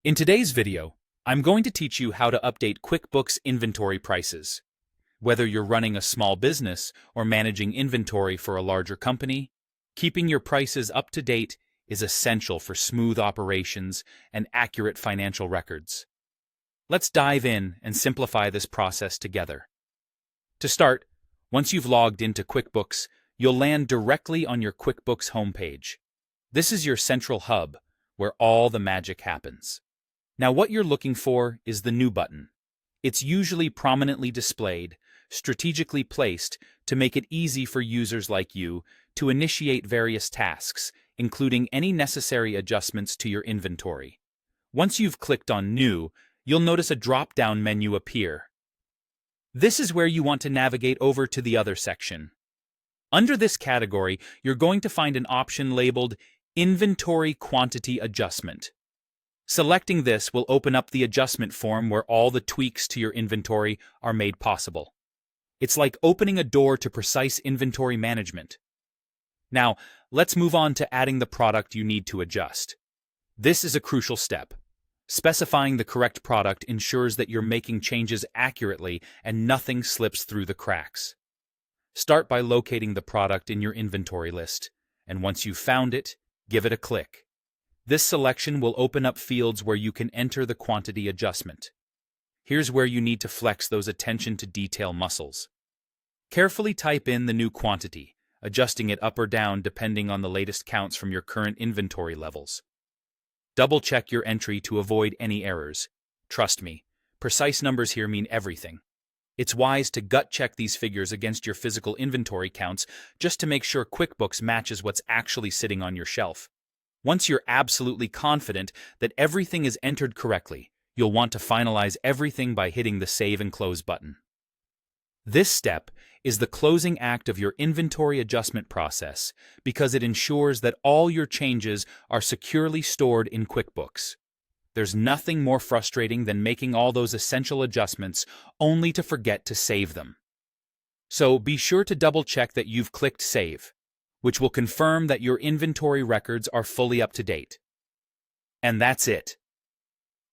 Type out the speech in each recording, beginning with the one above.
In today's video, I'm going to teach you how to update QuickBooks inventory prices. Whether you're running a small business or managing inventory for a larger company, keeping your prices up to date is essential for smooth operations and accurate financial records. Let's dive in and simplify this process together. To start, once you've logged into QuickBooks, you'll land directly on your QuickBooks homepage. This is your central hub, where all the magic happens. Now, what you're looking for is the New button. It's usually prominently displayed, strategically placed to make it easy for users like you to initiate various tasks, including any necessary adjustments to your inventory. Once you've clicked on New, you'll notice a drop-down menu appear. This is where you want to navigate over to the Other section. Under this category, you're going to find an option labeled Inventory Quantity Adjustment. Selecting this will open up the adjustment form where all the tweaks to your inventory are made possible. It's like opening a door to precise inventory management. Now, let's move on to adding the product you need to adjust. This is a crucial step. Specifying the correct product ensures that you're making changes accurately and nothing slips through the cracks. Start by locating the product in your inventory list, and once you've found it, give it a click. This selection will open up fields where you can enter the quantity adjustment. Here's where you need to flex those attention to detail muscles. Carefully type in the new quantity, adjusting it up or down depending on the latest counts from your current inventory levels. Double-check your entry to avoid any errors. Trust me, precise numbers here mean everything. It's wise to gut-check these figures against your physical inventory counts just to make sure QuickBooks matches what's actually sitting on your shelf. Once you're absolutely confident that everything is entered correctly, you'll want to finalize everything by hitting the Save and Close button. This step is the closing act of your inventory adjustment process because it ensures that all your changes are securely stored in QuickBooks. There's nothing more frustrating than making all those essential adjustments only to forget to save them. So be sure to double-check that you've clicked Save, which will confirm that your inventory records are fully up to date. And that's it.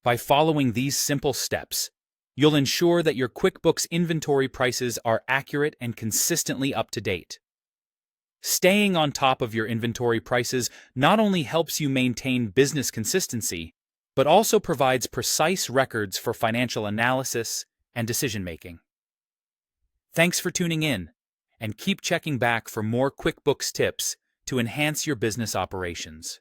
By following these simple steps, you'll ensure that your QuickBooks inventory prices are accurate and consistently up to date. Staying on top of your inventory prices not only helps you maintain business consistency, but also provides precise records for financial analysis and decision-making. Thanks for tuning in, and keep checking back for more QuickBooks tips to enhance your business operations.